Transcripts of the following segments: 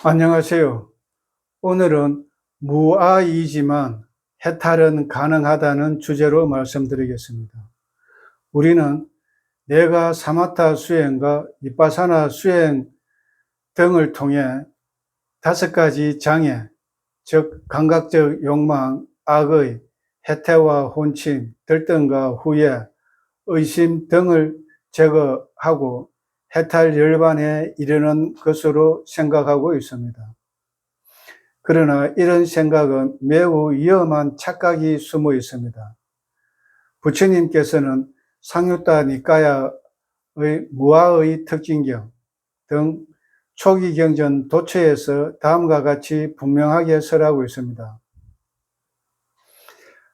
안녕하세요. 오늘은 무아이지만 해탈은 가능하다는 주제로 말씀드리겠습니다. 우리는 내가 사마타 수행과 이빠사나 수행 등을 통해 5가지 장애, 즉 감각적 욕망, 악의, 해태와 혼침, 들등과 후회, 의심 등을 제거하고 해탈 열반에 이르는 것으로 생각하고 있습니다. 그러나 이런 생각은 매우 위험한 착각이 숨어 있습니다. 부처님께서는 상유타 니까야의 무아의 특징경 등 초기 경전 도처에서 다음과 같이 분명하게 설하고 있습니다.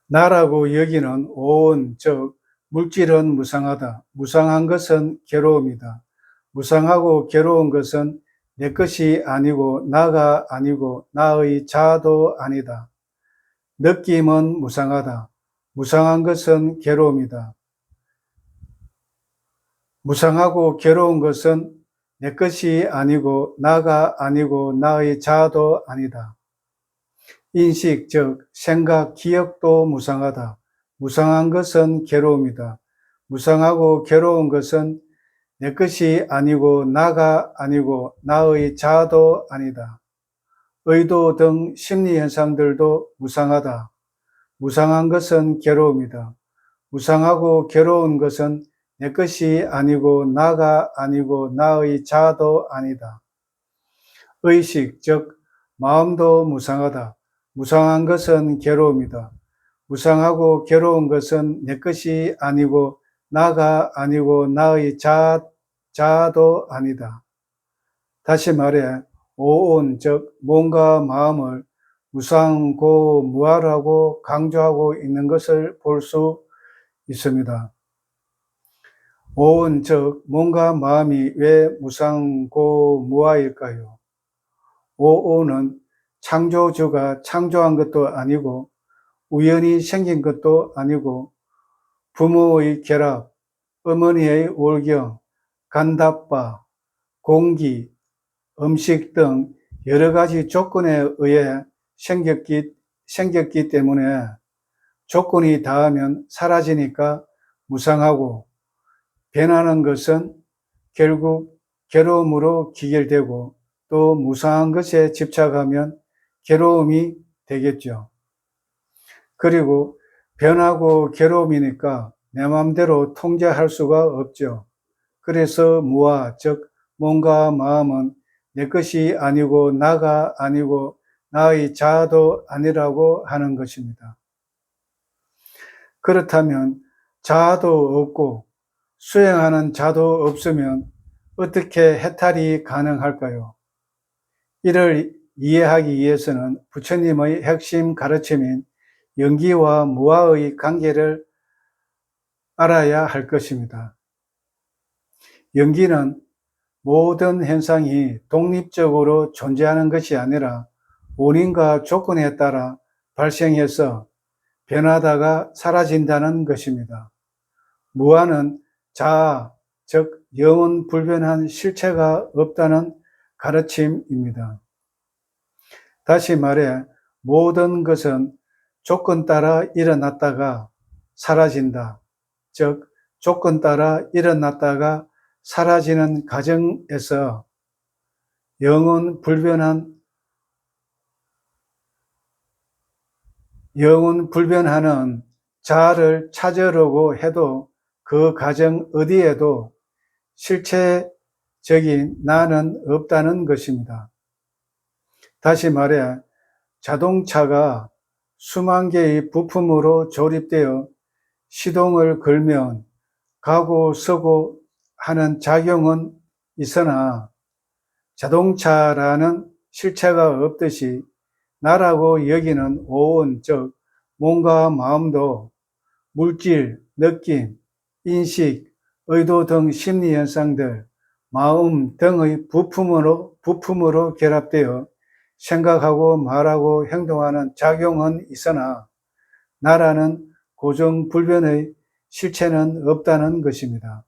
나라고 여기는 온, 즉 물질은 무상하다. 무상한 것은 괴로움이다. 무상하고 괴로운 것은 내 것이 아니고 나가 아니고 나의 자아도 아니다. 느낌은 무상하다. 무상한 것은 괴로움이다. 무상하고 괴로운 것은 내 것이 아니고 나가 아니고 나의 자아도 아니다. 인식, 즉 생각, 기억도 무상하다. 무상한 것은 괴로움이다. 무상하고 괴로운 것은 내 것이 아니고 나가 아니고 나의 자아도 아니다. 의도 등 심리현상들도 무상하다. 무상한 것은 괴로움이다. 무상하고 괴로운 것은 내 것이 아니고 나가 아니고 나의 자아도 아니다. 의식, 즉 마음도 무상하다. 무상한 것은 괴로움이다. 무상하고 괴로운 것은 내 것이 아니고 나가 아니고 나의 자아도 아니다. 다시 말해 오온, 즉 몸과 마음을 무상고 무아라고 강조하고 있는 것을 볼 수 있습니다. 오온, 즉 몸과 마음이 왜 무상고 무아일까요? 오온은 창조주가 창조한 것도 아니고 우연히 생긴 것도 아니고 부모의 결합, 어머니의 월경, 간다빠, 공기, 음식 등 여러 가지 조건에 의해 생겼기 때문에 조건이 닿으면 사라지니까 무상하고 변하는 것은 결국 괴로움으로 귀결되고 또 무상한 것에 집착하면 괴로움이 되겠죠. 그리고 변하고 괴로움이니까 내 마음대로 통제할 수가 없죠. 그래서 무아, 즉 몸과 마음은 내 것이 아니고 나가 아니고 나의 자아도 아니라고 하는 것입니다. 그렇다면 자아도 없고 수행하는 자도 없으면 어떻게 해탈이 가능할까요? 이를 이해하기 위해서는 부처님의 핵심 가르침인 연기와 무아의 관계를 알아야 할 것입니다. 연기는 모든 현상이 독립적으로 존재하는 것이 아니라 원인과 조건에 따라 발생해서 변하다가 사라진다는 것입니다. 무아는 자아, 즉 영원 불변한 실체가 없다는 가르침입니다. 다시 말해 모든 것은 조건 따라 일어났다가 사라진다. 즉 조건 따라 일어났다가 사라지는 과정에서 영원 불변하는 자아를 찾으려고 해도 그 과정 어디에도 실체적인 나는 없다는 것입니다. 다시 말해 자동차가 수만 개의 부품으로 조립되어 시동을 걸면 가고 서고 하는 작용은 있으나 자동차라는 실체가 없듯이 나라고 여기는 오온, 즉 몸과 마음도 물질, 느낌, 인식, 의도 등 심리현상들, 마음 등의 부품으로 결합되어 생각하고 말하고 행동하는 작용은 있으나 나라는 고정불변의 실체는 없다는 것입니다.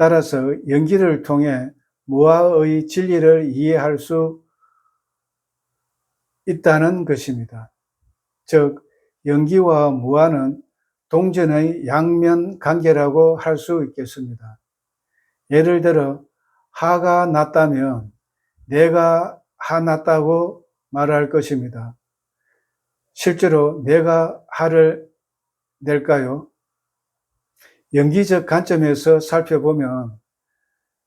따라서 연기를 통해 무아의 진리를 이해할 수 있다는 것입니다. 즉, 연기와 무아는 동전의 양면 관계라고 할 수 있겠습니다. 예를 들어 하가 낮다면 내가 하낮다고 말할 것입니다. 실제로 내가 하를 낼까요? 연기적 관점에서 살펴보면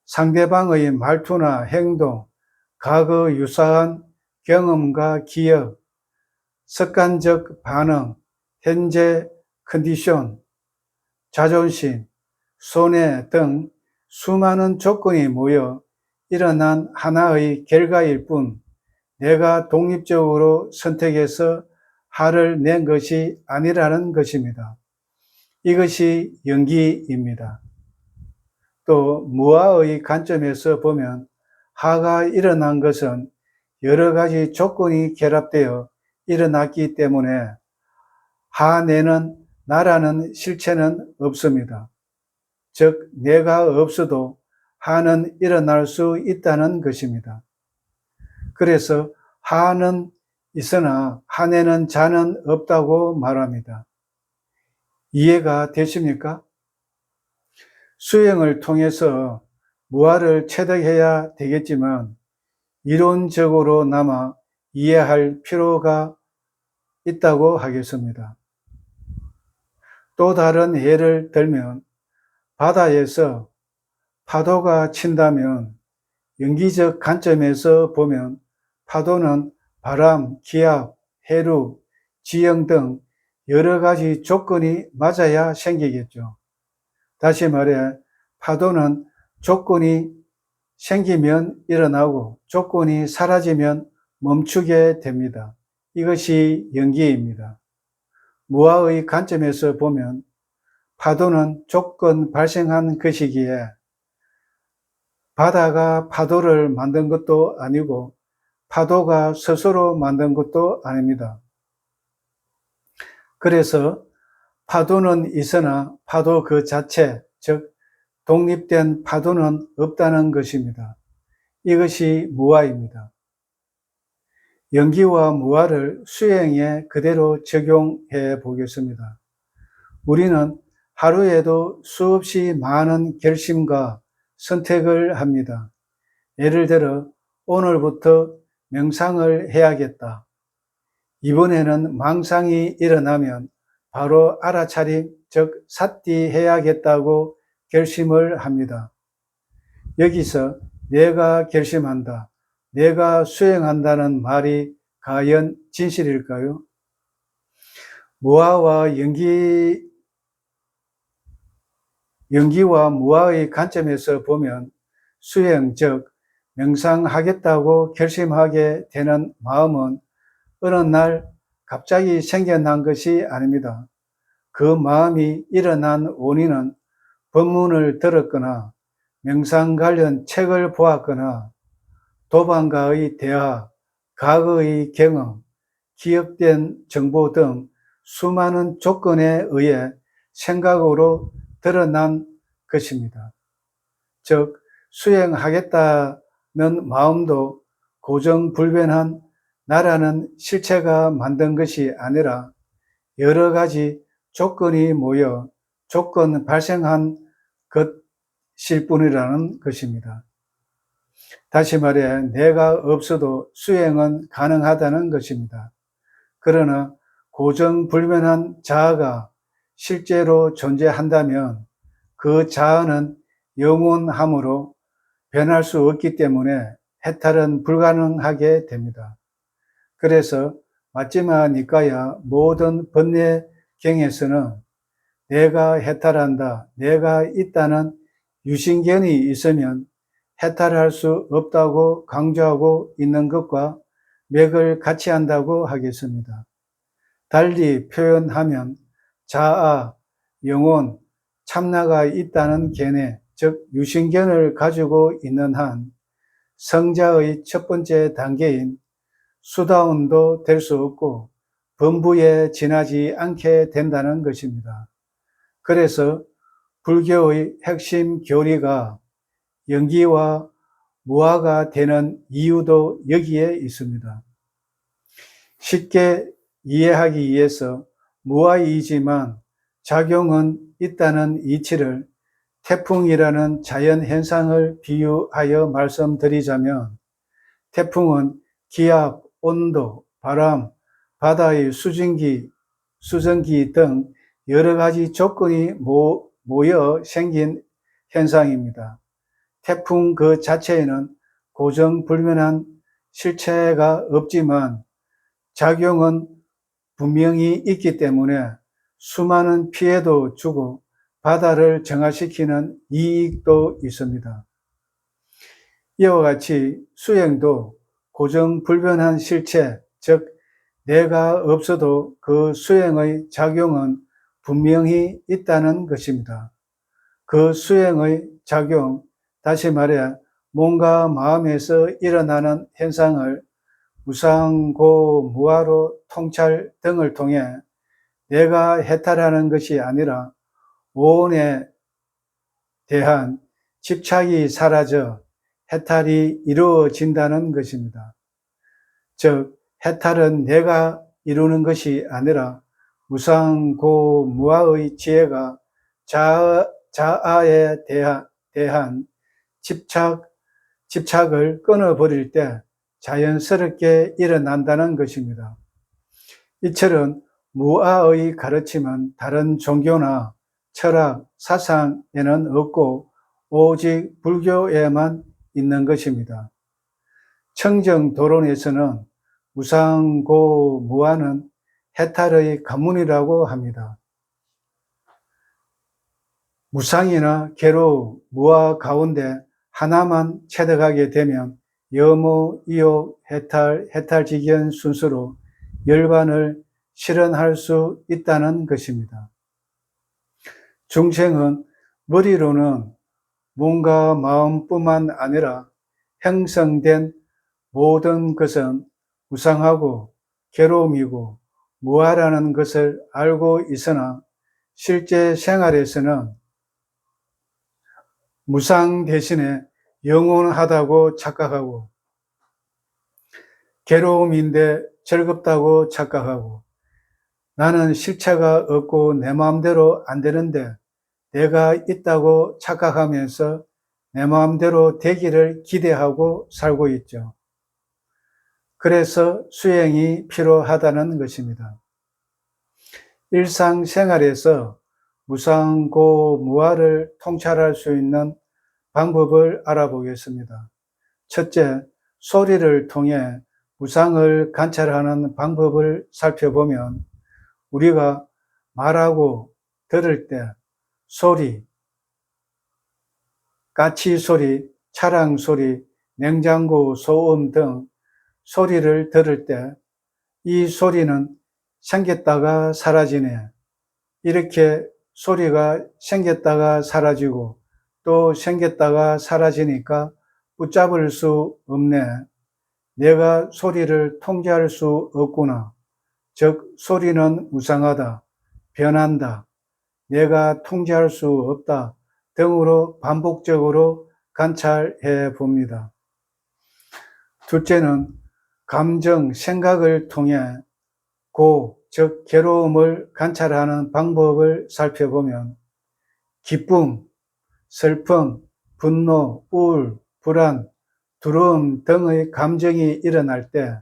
상대방의 말투나 행동, 과거 유사한 경험과 기억, 습관적 반응, 현재 컨디션, 자존심, 손해 등 수많은 조건이 모여 일어난 하나의 결과일 뿐 내가 독립적으로 선택해서 화를 낸 것이 아니라는 것입니다. 이것이 연기입니다. 또 무아의 관점에서 보면 화가 일어난 것은 여러 가지 조건이 결합되어 일어났기 때문에 화내는 나라는 실체는 없습니다. 즉 내가 없어도 화는 일어날 수 있다는 것입니다. 그래서 화는 있으나 화내는 자는 없다고 말합니다. 이해가 되십니까? 수행을 통해서 무아를 체득해야 되겠지만 이론적으로나마 이해할 필요가 있다고 하겠습니다. 또 다른 예를 들면 바다에서 파도가 친다면 연기적 관점에서 보면 파도는 바람, 기압, 해류, 지형 등 여러 가지 조건이 맞아야 생기겠죠. 다시 말해 파도는 조건이 생기면 일어나고 조건이 사라지면 멈추게 됩니다. 이것이 연기입니다. 무아의 관점에서 보면 파도는 조건 발생한 것이기에 바다가 파도를 만든 것도 아니고 파도가 스스로 만든 것도 아닙니다. 그래서 파도는 있으나 파도 그 자체, 즉 독립된 파도는 없다는 것입니다. 이것이 무아입니다. 연기와 무아를 수행에 그대로 적용해 보겠습니다. 우리는 하루에도 수없이 많은 결심과 선택을 합니다. 예를 들어 오늘부터 명상을 해야겠다. 이번에는 망상이 일어나면 바로 알아차림, 즉 삿디해야겠다고 결심을 합니다. 여기서 내가 결심한다, 내가 수행한다는 말이 과연 진실일까요? 무아와 연기와 무아의 관점에서 보면 수행, 즉 명상하겠다고 결심하게 되는 마음은 어느 날 갑자기 생겨난 것이 아닙니다. 그 마음이 일어난 원인은 법문을 들었거나 명상 관련 책을 보았거나 도반과의 대화, 과거의 경험, 기억된 정보 등 수많은 조건에 의해 생각으로 드러난 것입니다. 즉 수행하겠다는 마음도 고정불변한 나라는 실체가 만든 것이 아니라 여러 가지 조건이 모여 조건 발생한 것일 뿐이라는 것입니다. 다시 말해 내가 없어도 수행은 가능하다는 것입니다. 그러나 고정불변한 자아가 실제로 존재한다면 그 자아는 영원하므로 변할 수 없기 때문에 해탈은 불가능하게 됩니다. 그래서 마찌마 니까야 모든 번뇌경에서는 내가 해탈한다, 내가 있다는 유신견이 있으면 해탈할 수 없다고 강조하고 있는 것과 맥을 같이 한다고 하겠습니다. 달리 표현하면 자아, 영혼, 참나가 있다는 견해, 즉 유신견을 가지고 있는 한 성자의 첫 번째 단계인 수다운도 될 수 없고 범부에 지나지 않게 된다는 것입니다. 그래서 불교의 핵심 교리가 연기와 무아가 되는 이유도 여기에 있습니다. 쉽게 이해하기 위해서 무아이지만 작용은 있다는 이치를 태풍이라는 자연현상을 비유하여 말씀드리자면, 태풍은 기압, 온도, 바람, 바다의 수증기 등 여러 가지 조건이 모여 생긴 현상입니다. 태풍 그 자체에는 고정불변한 실체가 없지만 작용은 분명히 있기 때문에 수많은 피해도 주고 바다를 정화시키는 이익도 있습니다. 이와 같이 수행도 고정불변한 실체, 즉 내가 없어도 그 수행의 작용은 분명히 있다는 것입니다. 그 수행의 작용, 다시 말해 몸과 마음에서 일어나는 현상을 무상고무아로 통찰 등을 통해 내가 해탈하는 것이 아니라 오온에 대한 집착이 사라져 해탈이 이루어진다는 것입니다. 즉 해탈은 내가 이루는 것이 아니라 무상고무아의 지혜가 자아에 대한 집착을 끊어버릴 때 자연스럽게 일어난다는 것입니다. 이처럼 무아의 가르침은 다른 종교나 철학, 사상에는 없고 오직 불교에만 있는 것입니다. 청정도론에서는 무상고무아는 해탈의 관문이라고 합니다. 무상이나 괴로움, 무아 가운데 하나만 체득하게 되면 여모, 이욕, 해탈직연 순서로 열반을 실현할 수 있다는 것입니다. 중생은 머리로는 몸과 마음뿐만 아니라 형성된 모든 것은 무상하고 괴로움이고 무아라는 것을 알고 있으나 실제 생활에서는 무상 대신에 영원하다고 착각하고 괴로움인데 즐겁다고 착각하고 나는 실체가 없고 내 마음대로 안 되는데 내가 있다고 착각하면서 내 마음대로 되기를 기대하고 살고 있죠. 그래서 수행이 필요하다는 것입니다. 일상생활에서 무상고무아를 통찰할 수 있는 방법을 알아보겠습니다. 첫째, 소리를 통해 무상을 관찰하는 방법을 살펴보면 우리가 말하고 들을 때 소리, 까치 소리, 차량 소리, 냉장고 소음 등 소리를 들을 때 이 소리는 생겼다가 사라지네. 이렇게 소리가 생겼다가 사라지고 또 생겼다가 사라지니까 붙잡을 수 없네. 내가 소리를 통제할 수 없구나. 즉 소리는 무상하다, 변한다, 내가 통제할 수 없다 등으로 반복적으로 관찰해 봅니다. 둘째는 감정, 생각을 통해 즉 괴로움을 관찰하는 방법을 살펴보면 기쁨, 슬픔, 분노, 우울, 불안, 두려움 등의 감정이 일어날 때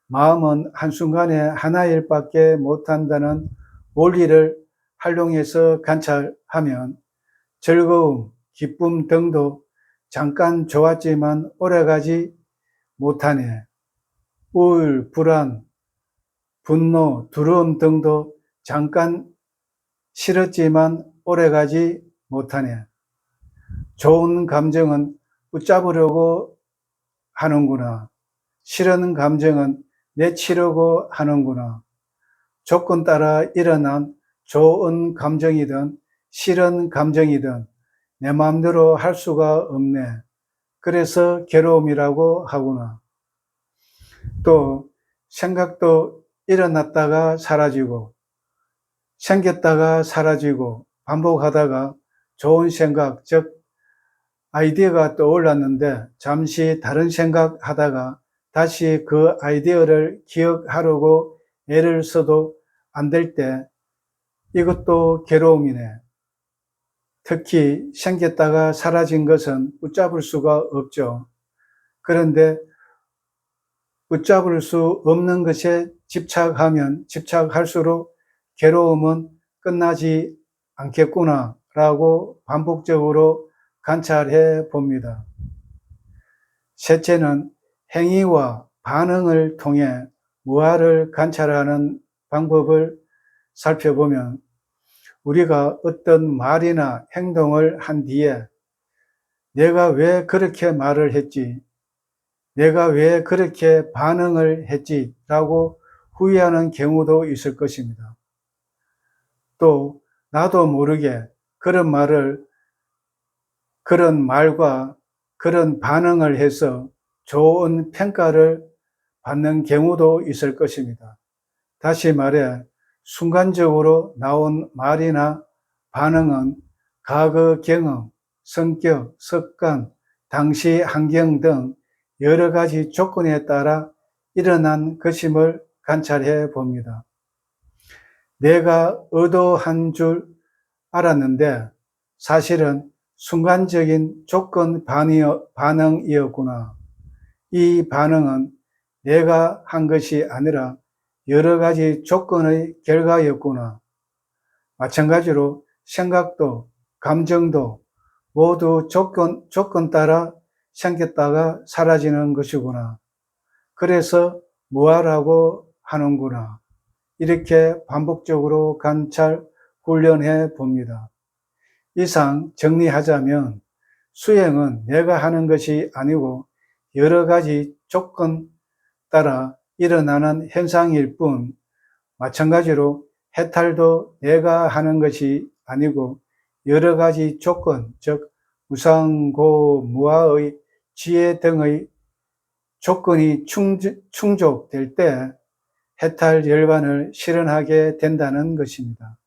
마음은 한순간에 하나일 밖에 못한다는 원리를 활용해서 관찰하면 즐거움, 기쁨 등도 잠깐 좋았지만 오래가지 못하네. 우울, 불안, 분노, 두려움 등도 잠깐 싫었지만 오래가지 못하네. 좋은 감정은 붙잡으려고 하는구나. 싫은 감정은 내치려고 하는구나. 조건 따라 일어난 좋은 감정이든 싫은 감정이든 내 마음대로 할 수가 없네. 그래서 괴로움이라고 하구나. 또 생각도 일어났다가 사라지고 생겼다가 사라지고 반복하다가 좋은 생각, 즉 아이디어가 떠올랐는데 잠시 다른 생각하다가 다시 그 아이디어를 기억하려고 애를 써도 안 될 때 이것도 괴로움이네. 특히 생겼다가 사라진 것은 붙잡을 수가 없죠. 그런데 붙잡을 수 없는 것에 집착하면 집착할수록 괴로움은 끝나지 않겠구나 라고 반복적으로 관찰해 봅니다. 셋째는 행위와 반응을 통해 무아를 관찰하는 방법을 살펴보면 우리가 어떤 말이나 행동을 한 뒤에 내가 왜 그렇게 말을 했지? 내가 왜 그렇게 반응을 했지? 라고 후회하는 경우도 있을 것입니다. 또 나도 모르게 그런 말과 그런 반응을 해서 좋은 평가를 받는 경우도 있을 것입니다. 다시 말해 순간적으로 나온 말이나 반응은 과거 경험, 성격, 습관, 당시 환경 등 여러 가지 조건에 따라 일어난 것임을 관찰해 봅니다. 내가 의도한 줄 알았는데 사실은 순간적인 조건 반응이었구나. 이 반응은 내가 한 것이 아니라 여러 가지 조건의 결과였구나. 마찬가지로 생각도 감정도 모두 조건 따라 생겼다가 사라지는 것이구나. 그래서 무아라고 하는구나. 이렇게 반복적으로 관찰 훈련해 봅니다. 이상 정리하자면 수행은 내가 하는 것이 아니고 여러 가지 조건 따라 일어나는 현상일 뿐, 마찬가지로 해탈도 내가 하는 것이 아니고 여러 가지 조건, 즉 무상고무아의 지혜 등의 조건이 충족될 때 해탈 열반을 실현하게 된다는 것입니다.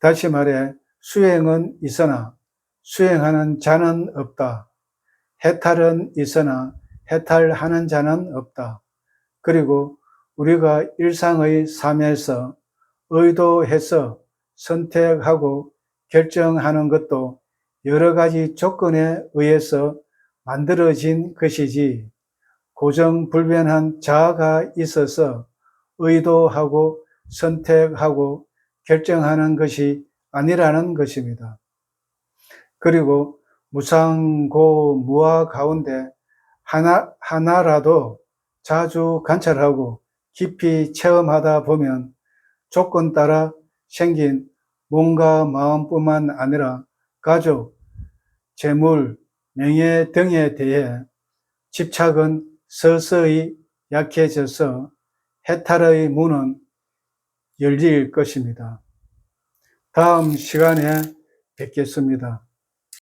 다시 말해 수행은 있으나 수행하는 자는 없다. 해탈은 있으나 해탈하는 자는 없다. 그리고 우리가 일상의 삶에서 의도해서 선택하고 결정하는 것도 여러 가지 조건에 의해서 만들어진 것이지 고정불변한 자아가 있어서 의도하고 선택하고 결정하는 것이 아니라는 것입니다. 그리고 무상고무아 가운데 하나라도 자주 관찰하고 깊이 체험하다 보면 조건 따라 생긴 몸과 마음뿐만 아니라 가족, 재물, 명예 등에 대해 집착은 서서히 약해져서 해탈의 문은 열릴 것입니다. 다음 시간에 뵙겠습니다.